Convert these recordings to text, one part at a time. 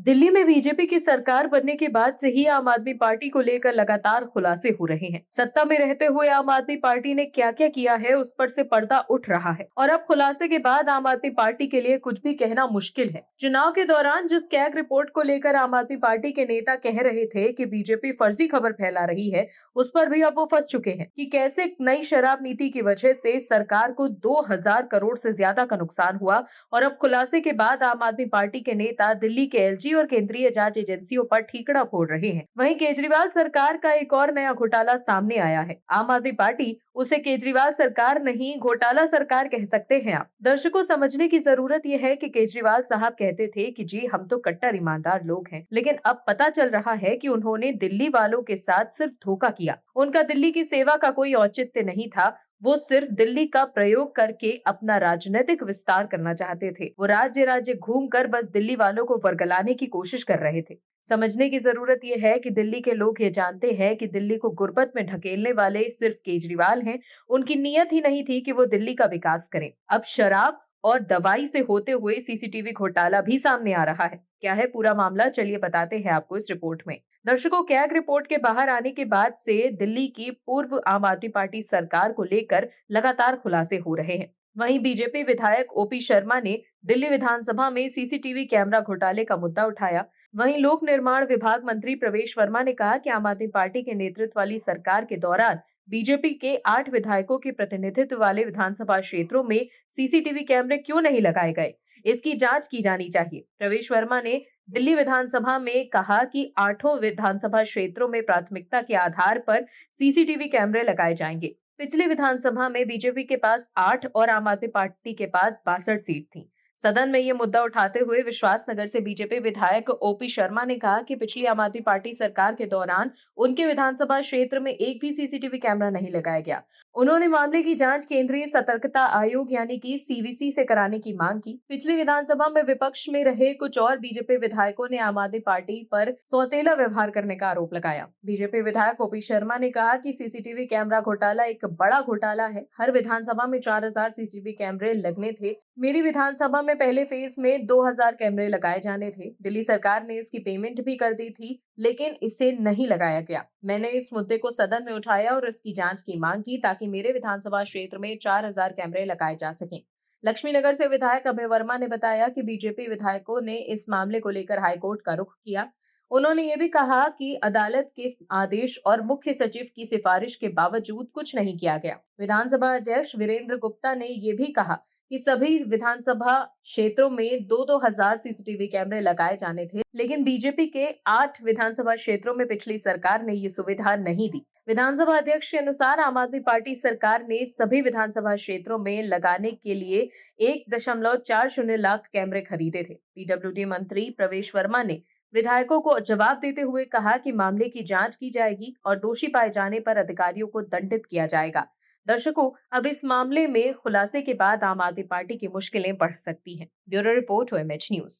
दिल्ली में बीजेपी की सरकार बनने के बाद से ही आम आदमी पार्टी को लेकर लगातार खुलासे हो रहे हैं। सत्ता में रहते हुए आम आदमी पार्टी ने क्या क्या किया है, उस पर से पर्दा उठ रहा है और अब खुलासे के बाद आम आदमी पार्टी के लिए कुछ भी कहना मुश्किल है। चुनाव के दौरान जिस कैग रिपोर्ट को लेकर आम आदमी पार्टी के नेता कह रहे थे कि बीजेपी फर्जी खबर फैला रही है, उस पर भी अब वो फंस चुके हैं कि कैसे नई शराब नीति की वजह से सरकार को 2000 करोड़ से ज्यादा का नुकसान हुआ। और अब खुलासे के बाद आम आदमी पार्टी के नेता दिल्ली के एलजी और केंद्रीय जांच एजेंसियों पर ठीकरा फोड़ रहे हैं। वहीं केजरीवाल सरकार का एक और नया घोटाला सामने आया है। आम आदमी पार्टी उसे केजरीवाल सरकार नहीं, घोटाला सरकार कह सकते हैं आप। दर्शकों, समझने की जरूरत यह है कि केजरीवाल साहब कहते थे कि जी हम तो कट्टर ईमानदार लोग हैं, लेकिन अब पता चल रहा है कि उन्होंने दिल्ली वालों के साथ सिर्फ धोखा किया। उनका दिल्ली की सेवा का कोई औचित्य नहीं था। वो सिर्फ दिल्ली का प्रयोग करके अपना राजनीतिक विस्तार करना चाहते थे। वो राज्य राज्य घूमकर बस दिल्ली वालों को वर्गलाने की कोशिश कर रहे थे। समझने की जरूरत यह है कि दिल्ली के लोग ये जानते हैं कि दिल्ली को गुर्बत में ढकेलने वाले सिर्फ केजरीवाल हैं। उनकी नीयत ही नहीं थी कि वो दिल्ली का विकास करें। अब शराब और दवाई से होते हुए सीसीटीवी घोटाला भी सामने आ रहा है। क्या है पूरा मामला, चलिए बताते हैं आपको इस रिपोर्ट में। दर्शकों, कैग रिपोर्ट के बाहर आने के बाद से दिल्ली की पूर्व आम आदमी पार्टी सरकार को लेकर लगातार खुलासे हो रहे हैं। वहीं बीजेपी विधायक ओपी शर्मा ने दिल्ली विधानसभा में सीसीटीवी कैमरा घोटाले का मुद्दा उठाया। वहीं लोक निर्माण विभाग मंत्री प्रवेश वर्मा ने कहा कि आम आदमी पार्टी के नेतृत्व वाली सरकार के दौरान बीजेपी के 8 विधायकों के प्रतिनिधित्व वाले विधानसभा क्षेत्रों में सीसीटीवी कैमरे क्यों नहीं लगाए गए, इसकी जांच की जानी चाहिए। प्रवेश वर्मा ने दिल्ली विधानसभा में कहा कि 8 विधानसभा क्षेत्रों में प्राथमिकता के आधार पर सीसीटीवी कैमरे लगाए जाएंगे। पिछली विधानसभा में बीजेपी के पास 8 और आम आदमी पार्टी के पास 62 सीट थी। सदन में ये मुद्दा उठाते हुए विश्वासनगर से बीजेपी विधायक ओपी शर्मा ने कहा कि पिछली आम आदमी पार्टी सरकार के दौरान उनके विधानसभा क्षेत्र में एक भी सीसीटीवी कैमरा नहीं लगाया गया। उन्होंने मामले की जांच केंद्रीय सतर्कता आयोग यानी कि सीवीसी से कराने की मांग की। पिछली विधानसभा में विपक्ष में रहे कुछ और बीजेपी विधायकों ने आम आदमी पार्टी पर सौतेला व्यवहार करने का आरोप लगाया। बीजेपी विधायक ओपी शर्मा ने कहा कि सीसीटीवी कैमरा घोटाला एक बड़ा घोटाला है। हर विधानसभा में 4000 सीसीटीवी कैमरे लगने थे। मेरी विधानसभा में पहले फेज में 2000 कैमरे लगाए जाने थे। दिल्ली सरकार ने इसकी पेमेंट भी कर दी थी, लेकिन इसे नहीं लगाया गया। मैंने इस मुद्दे को सदन में उठाया और इसकी जांच की मांग की ताकि मेरे विधानसभा क्षेत्र में 4000 कैमरे लगाए जा सकें। लक्ष्मीनगर से विधायक अभय वर्मा ने बताया कि बीजेपी विधायकों ने इस मामले को लेकर हाईकोर्ट का रुख किया। उन्होंने ये भी कहा कि अदालत के आदेश और मुख्य सचिव की सिफारिश के बावजूद कुछ नहीं किया गया। विधानसभा अध्यक्ष वीरेंद्र गुप्ता ने ये भी कहा कि सभी विधानसभा क्षेत्रों में 2-2 हजार सीसीटीवी कैमरे लगाए जाने थे, लेकिन बीजेपी के 8 विधानसभा क्षेत्रों में पिछली सरकार ने ये सुविधा नहीं दी। विधानसभा अध्यक्ष के अनुसार आम आदमी पार्टी सरकार ने सभी विधानसभा क्षेत्रों में लगाने के लिए 1.40 लाख कैमरे खरीदे थे। पीडब्ल्यूडी मंत्री प्रवेश वर्मा ने विधायकों को जवाब देते हुए कहा कि मामले की जांच की जाएगी और दोषी पाए जाने पर अधिकारियों को दंडित किया जाएगा। दर्शकों, अब इस मामले में खुलासे के बाद आम आदमी पार्टी की मुश्किलें बढ़ सकती हैं। Bureau report, OMH news.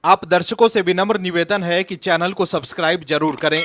आप दर्शकों से विनम्र निवेदन है कि चैनल को सब्सक्राइब जरूर करें